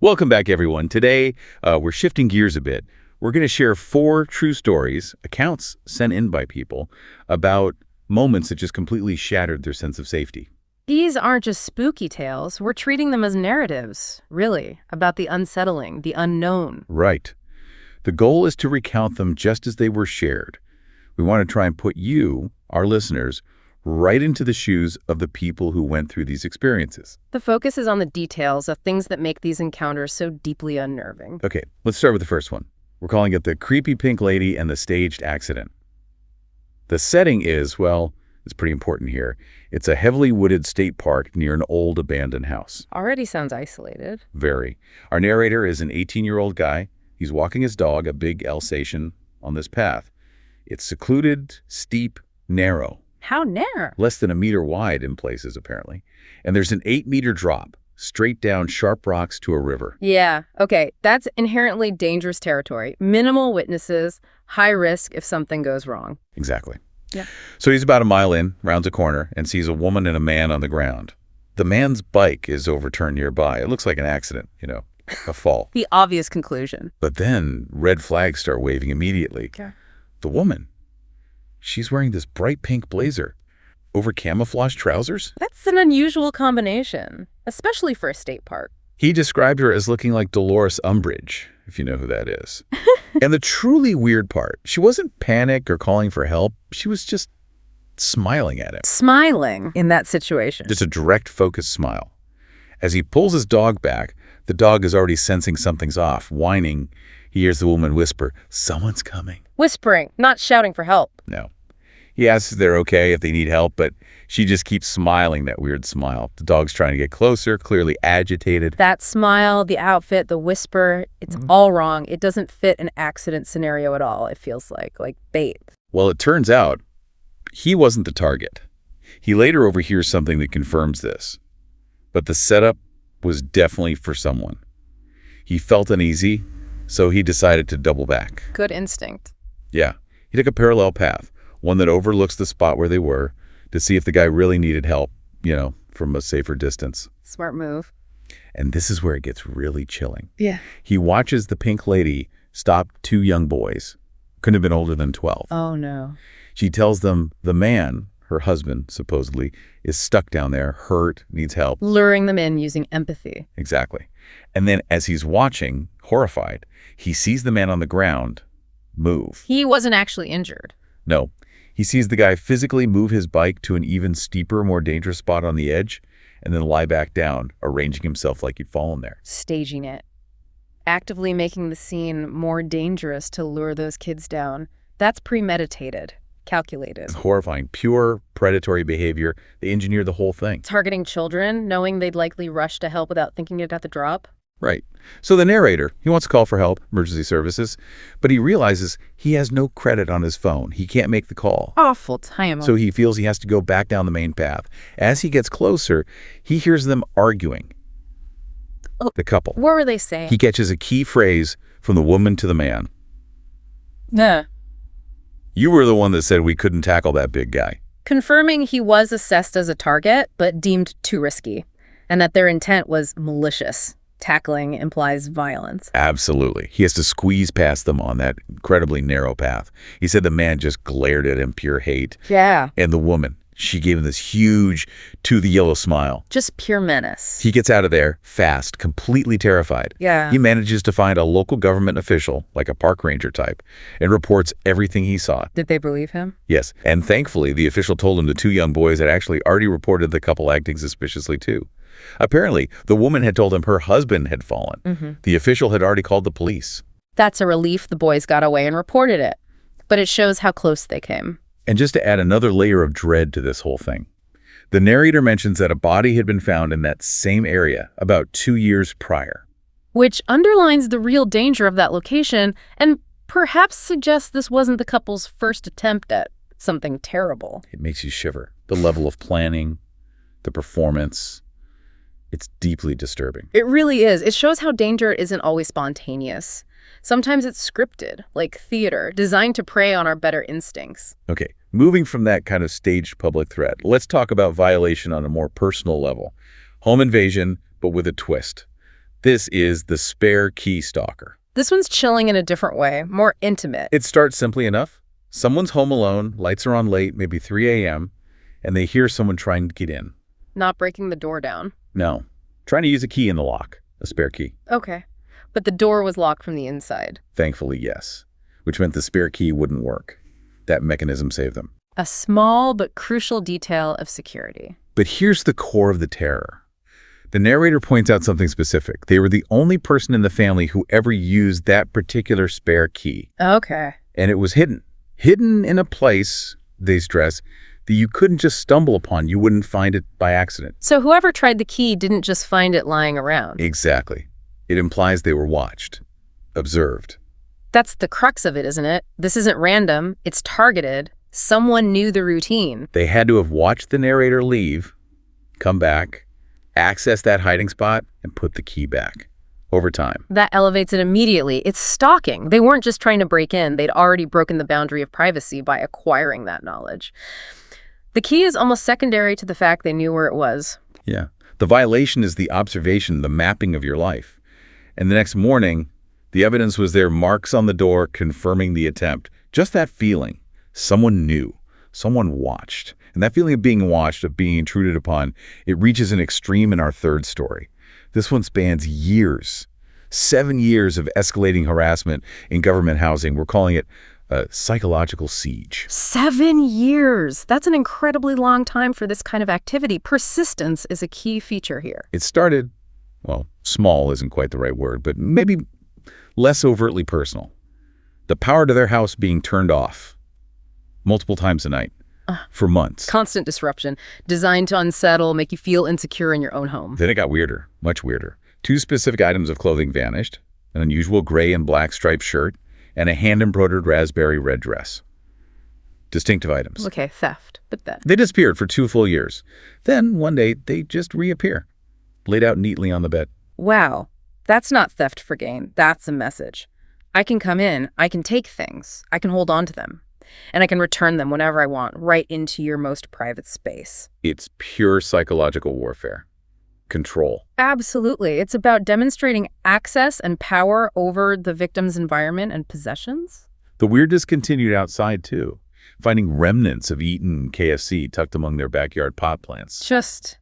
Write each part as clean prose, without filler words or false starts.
Welcome back, everyone. Today, we're shifting gears a bit. We're going to share 4 true stories, accounts sent in by people, about moments that just completely shattered their sense of safety. These aren't just spooky tales. We're treating them as narratives, really, about the unsettling, the unknown. Right. The goal is to recount them just as they were shared. We want to try and put you, our listeners, right into the shoes of the people who went through these experiences. The focus is on the details of things that make these encounters so deeply unnerving. Okay, let's start with the first one. We're calling it The Creepy Pink Lady and the Staged Accident. The setting is, well, it's pretty important here. It's a heavily wooded state park near an old abandoned house. Already sounds isolated. Very. Our narrator is an 18-year-old guy. He's walking his dog, a big Alsatian, on this path. It's secluded, steep, narrow. How narrow? Less than a meter wide in places, apparently. And there's an 8-meter drop, straight down sharp rocks to a river. Yeah, okay. That's inherently dangerous territory. Minimal witnesses, high risk if something goes wrong. Exactly. Yeah. So he's about a mile in, rounds a corner, and sees a woman and a man on the ground. The man's bike is overturned nearby. It looks like an accident, a fall. The obvious conclusion. But then red flags start waving immediately. Yeah. The woman, she's wearing this bright pink blazer over camouflage trousers. That's an unusual combination, especially for a state park. He described her as looking like Dolores Umbridge, if you know who that is. And the truly weird part, she wasn't panicked or calling for help. She was just smiling at him. Smiling in that situation. Just a direct, focused smile. As he pulls his dog back, the dog is already sensing something's off. Whining, he hears the woman whisper, "Someone's coming." Whispering, not shouting for help. No. He asks if they're okay, if they need help, but she just keeps smiling that weird smile. The dog's trying to get closer, clearly agitated. That smile, the outfit, the whisper, it's all wrong. It doesn't fit an accident scenario at all, it feels like bait. Well, it turns out he wasn't the target. He later overhears something that confirms this. But the setup was definitely for someone. He felt uneasy, so he decided to double back. Good instinct. Yeah, he took a parallel path, one that overlooks the spot where they were, to see if the guy really needed help, from a safer distance. Smart move. And this is where it gets really chilling. Yeah. He watches the pink lady stop 2 young boys. Couldn't have been older than 12. Oh, no. She tells them the man, her husband, supposedly, is stuck down there, hurt, needs help. Luring them in using empathy. Exactly. And then as he's watching, horrified, he sees the man on the ground move. He wasn't actually injured. No. He sees the guy physically move his bike to an even steeper, more dangerous spot on the edge, and then lie back down, arranging himself like he'd fallen there. Staging it. Actively making the scene more dangerous to lure those kids down. That's premeditated. Calculated. It's horrifying. Pure predatory behavior. They engineered the whole thing. Targeting children, knowing they'd likely rush to help without thinking it at the drop. Right. So the narrator, he wants to call for help, emergency services, but he realizes he has no credit on his phone. He can't make the call. Awful time. So he feels he has to go back down the main path. As he gets closer, he hears them arguing. Oh, the couple. What were they saying? He catches a key phrase from the woman to the man. Nah. You were the one that said we couldn't tackle that big guy. Confirming he was assessed as a target, but deemed too risky, and that their intent was malicious. Tackling implies violence. Absolutely. He has to squeeze past them on that incredibly narrow path. He said the man just glared at him, pure hate. Yeah. And the woman, she gave him this huge, to the yellow smile. Just pure menace. He gets out of there fast, completely terrified. Yeah. He manages to find a local government official, like a park ranger type, and reports everything he saw. Did they believe him? Yes. And thankfully, the official told him the 2 young boys had actually already reported the couple acting suspiciously too. Apparently, the woman had told him her husband had fallen. The official had already called the police. That's a relief the boys got away and reported it. But it shows how close they came. And just to add another layer of dread to this whole thing, the narrator mentions that a body had been found in that same area about 2 years prior. Which underlines the real danger of that location and perhaps suggests this wasn't the couple's first attempt at something terrible. It makes you shiver. The level of planning, the performance, it's deeply disturbing. It really is. It shows how danger isn't always spontaneous. Sometimes it's scripted, like theater, designed to prey on our better instincts. Okay, moving from that kind of staged public threat, let's talk about violation on a more personal level. Home invasion, but with a twist. This is the spare key stalker. This one's chilling in a different way, more intimate. It starts simply enough. Someone's home alone, lights are on late, maybe 3 a.m., and they hear someone trying to get in. Not breaking the door down. No, trying to use a key in the lock, a spare key. Okay. But the door was locked from the inside. Thankfully, yes, which meant the spare key wouldn't work. That mechanism saved them. A small but crucial detail of security. But here's the core of the terror. The narrator points out something specific. They were the only person in the family who ever used that particular spare key. Okay. And it was hidden. Hidden in a place, they stress, that you couldn't just stumble upon. You wouldn't find it by accident. So whoever tried the key didn't just find it lying around. Exactly. It implies they were watched, observed. That's the crux of it, isn't it? This isn't random. It's targeted. Someone knew the routine. They had to have watched the narrator leave, come back, access that hiding spot, and put the key back. Over time. That elevates it immediately. It's stalking. They weren't just trying to break in. They'd already broken the boundary of privacy by acquiring that knowledge. The key is almost secondary to the fact they knew where it was. Yeah. The violation is the observation, the mapping of your life. And the next morning, the evidence was there, marks on the door confirming the attempt. Just that feeling. Someone knew. Someone watched. And that feeling of being watched, of being intruded upon, it reaches an extreme in our third story. This one spans years. 7 years of escalating harassment in government housing. We're calling it a psychological siege. 7 years. That's an incredibly long time for this kind of activity. Persistence is a key feature here. It started, well, small isn't quite the right word, but maybe less overtly personal. The power to their house being turned off multiple times a night for months. Constant disruption, designed to unsettle, make you feel insecure in your own home. Then it got weirder, much weirder. 2 specific items of clothing vanished, an unusual gray and black striped shirt, and a hand-embroidered raspberry red dress. Distinctive items. Okay, theft, but then. They disappeared for 2 full years. Then, one day, they just reappear, laid out neatly on the bed. Wow, that's not theft for gain. That's a message. I can come in, I can take things, I can hold on to them. And I can return them whenever I want, right into your most private space. It's pure psychological warfare. Control. Absolutely. It's about demonstrating access and power over the victim's environment and possessions. The weirdness continued outside, too, finding remnants of eaten KFC tucked among their backyard pot plants. Just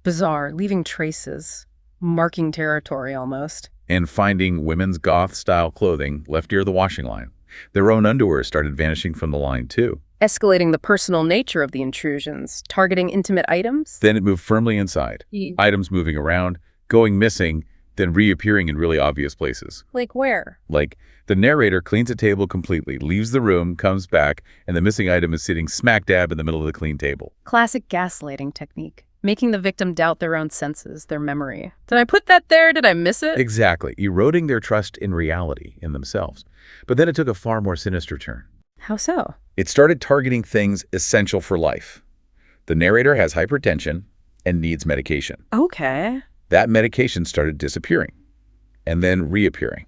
bizarre, leaving traces, marking territory almost. And finding women's goth-style clothing left near the washing line. Their own underwear started vanishing from the line, too. Escalating the personal nature of the intrusions, targeting intimate items. Then it moved firmly inside. Items moving around, going missing, then reappearing in really obvious places. Like where? Like, the narrator cleans a table completely, leaves the room, comes back, and the missing item is sitting smack dab in the middle of the clean table. Classic gaslighting technique. Making the victim doubt their own senses, their memory. Did I put that there? Did I miss it? Exactly. Eroding their trust in reality, in themselves. But then it took a far more sinister turn. How so? It started targeting things essential for life. The narrator has hypertension and needs medication. Okay. That medication started disappearing and then reappearing.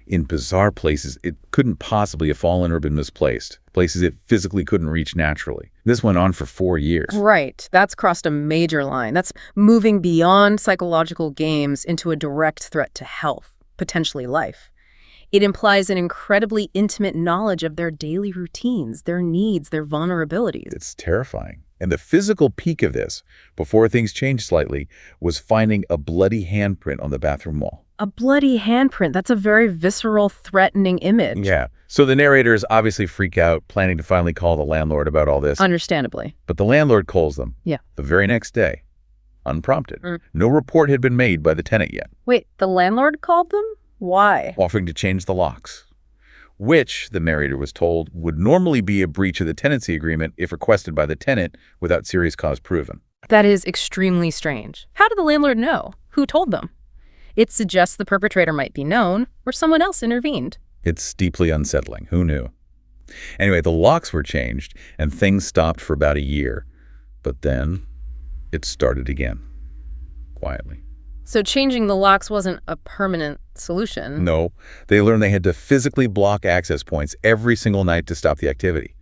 In bizarre places it couldn't possibly have fallen or been misplaced, places it physically couldn't reach naturally. This went on for 4 years. Right. That's crossed a major line. That's moving beyond psychological games into a direct threat to health, potentially life. It implies an incredibly intimate knowledge of their daily routines, their needs, their vulnerabilities. It's terrifying. And the physical peak of this, before things changed slightly, was finding a bloody handprint on the bathroom wall. A bloody handprint. That's a very visceral, threatening image. Yeah. So the narrators obviously freak out, planning to finally call the landlord about all this. Understandably. But the landlord calls them. Yeah. The very next day. Unprompted. No report had been made by the tenant yet. Wait, the landlord called them? Why? Offering to change the locks, which, the narrator was told, would normally be a breach of the tenancy agreement if requested by the tenant without serious cause proven. That is extremely strange. How did the landlord know? Who told them? It suggests the perpetrator might be known, or someone else intervened. It's deeply unsettling. Who knew? Anyway, the locks were changed, and things stopped for about a year. But then, it started again. Quietly. So changing the locks wasn't a permanent solution. No, they learned they had to physically block access points every single night to stop the activity.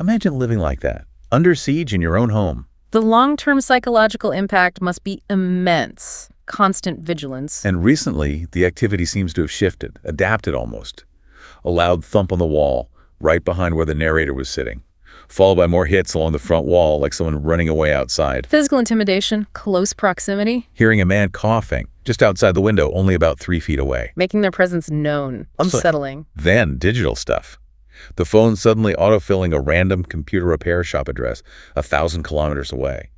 Imagine living like that, under siege in your own home. The long-term psychological impact must be immense. constant vigilance. And recently, the activity seems to have shifted, adapted almost. A loud thump on the wall, right behind where the narrator was sitting, followed by more hits along the front wall like someone running away outside. Physical intimidation, close proximity. Hearing a man coughing just outside the window, only about 3 feet away. Making their presence known. Unsettling. Then digital stuff. The phone suddenly autofilling a random computer repair shop address 1,000 kilometers away.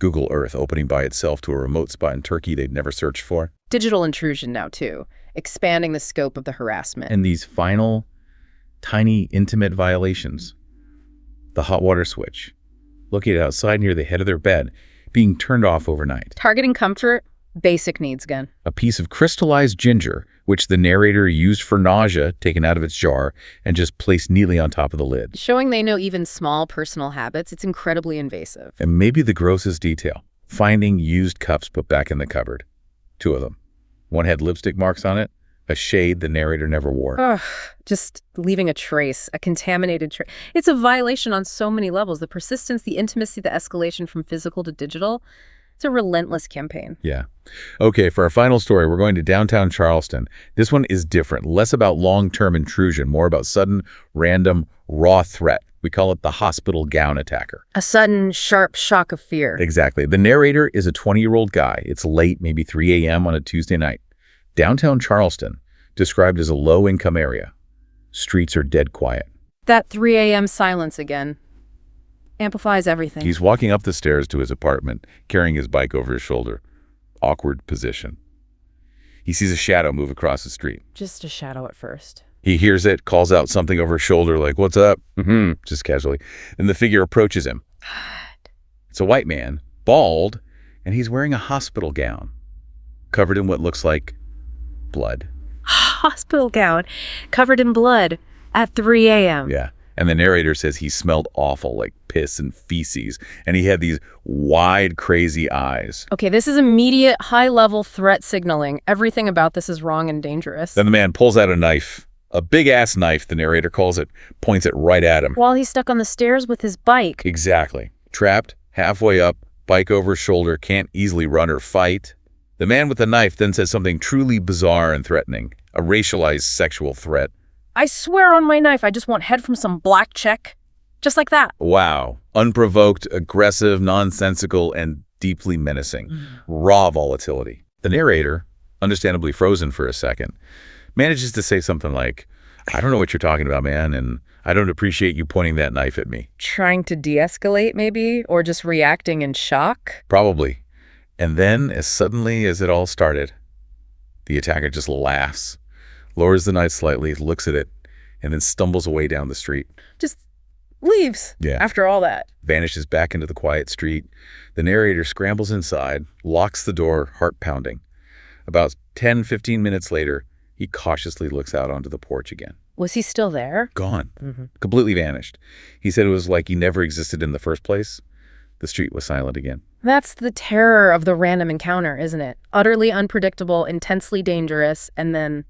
Google Earth opening by itself to a remote spot in Turkey they'd never searched for. Digital intrusion now, too, expanding the scope of the harassment. And these final, tiny, intimate violations. The hot water switch, located outside near the head of their bed, being turned off overnight. Targeting comfort, basic needs again. A piece of crystallized ginger, which the narrator used for nausea, taken out of its jar, and just placed neatly on top of the lid. Showing they know even small personal habits, it's incredibly invasive. And maybe the grossest detail, finding used cups put back in the cupboard. 2 of them. One had lipstick marks on it, a shade the narrator never wore. Ugh, just leaving a trace, a contaminated trace. It's a violation on so many levels. The persistence, the intimacy, the escalation from physical to digital. It's a relentless campaign. Yeah. Okay, for our final story, we're going to downtown Charleston. This one is different, less about long-term intrusion, more about sudden, random, raw threat. We call it the hospital gown attacker. A sudden, sharp shock of fear. Exactly. The narrator is a 20-year-old guy. It's late, maybe 3 a.m. on a Tuesday night. Downtown Charleston, described as a low-income area. Streets are dead quiet. That 3 a.m. silence again. Amplifies everything. He's walking up the stairs to his apartment, carrying his bike over his shoulder. Awkward position. He sees a shadow move across the street. Just a shadow at first. He hears it, calls out something over his shoulder like, "What's up?" Just casually. Then the figure approaches him. God. It's a white man, bald, and he's wearing a hospital gown, covered in what looks like blood. Hospital gown, covered in blood, at 3 a.m. Yeah. And the narrator says he smelled awful, like piss and feces, and he had these wide, crazy eyes. Okay, this is immediate, high-level threat signaling. Everything about this is wrong and dangerous. Then the man pulls out a knife, a big-ass knife, the narrator calls it, points it right at him. While he's stuck on the stairs with his bike. Exactly. Trapped, halfway up, bike over his shoulder, can't easily run or fight. The man with the knife then says something truly bizarre and threatening, a racialized sexual threat. I swear on my knife, I just want head from some black chick. Just like that. Wow. Unprovoked, aggressive, nonsensical, and deeply menacing. Raw volatility. The narrator, understandably frozen for a second, manages to say something like, "I don't know what you're talking about, man, and I don't appreciate you pointing that knife at me." Trying to de-escalate, maybe? Or just reacting in shock? Probably. And then, as suddenly as it all started, the attacker just laughs, lowers the knife slightly, looks at it, and then stumbles away down the street. Just leaves. Yeah. After all that. Vanishes back into the quiet street. The narrator scrambles inside, locks the door, heart pounding. About 10-15 minutes later, he cautiously looks out onto the porch again. Was he still there? Gone. Completely vanished. He said it was like he never existed in the first place. The street was silent again. That's the terror of the random encounter, isn't it? Utterly unpredictable, intensely dangerous, and then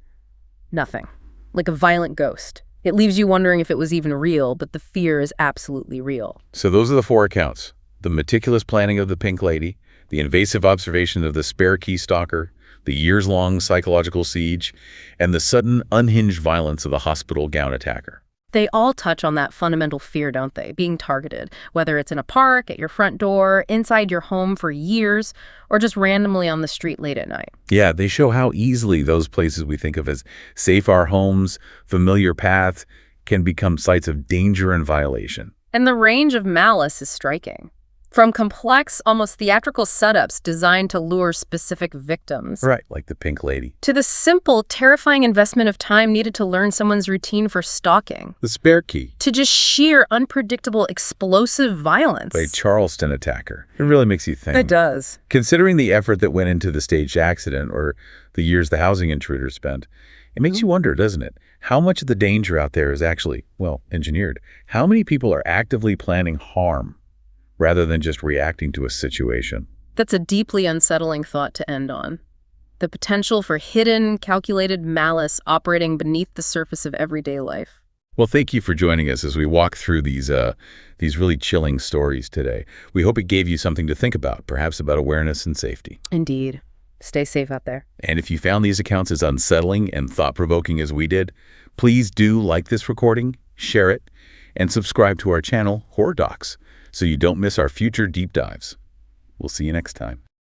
nothing. Like a violent ghost. It leaves you wondering if it was even real, but the fear is absolutely real. So those are the 4 accounts. The meticulous planning of the Pink Lady, the invasive observation of the spare key stalker, the years-long psychological siege, and the sudden unhinged violence of the hospital gown attacker. They all touch on that fundamental fear, don't they? Being targeted, whether it's in a park, at your front door, inside your home for years, or just randomly on the street late at night. Yeah, they show how easily those places we think of as safe our homes, familiar paths, can become sites of danger and violation. And the range of malice is striking. From complex, almost theatrical setups designed to lure specific victims. Right, like the Pink Lady. To the simple, terrifying investment of time needed to learn someone's routine for stalking. The spare key. To just sheer, unpredictable, explosive violence. A Charleston attacker. It really makes you think. It does. Considering the effort that went into the staged accident or the years the housing intruder spent, it makes you wonder, doesn't it? How much of the danger out there is actually, well, engineered? How many people are actively planning harm rather than just reacting to a situation? That's a deeply unsettling thought to end on. The potential for hidden, calculated malice operating beneath the surface of everyday life. Well, thank you for joining us as we walk through these really chilling stories today. We hope it gave you something to think about, perhaps about awareness and safety. Indeed. Stay safe out there. And if you found these accounts as unsettling and thought-provoking as we did, please do like this recording, share it, and subscribe to our channel, Horror Docs, so you don't miss our future deep dives. We'll see you next time.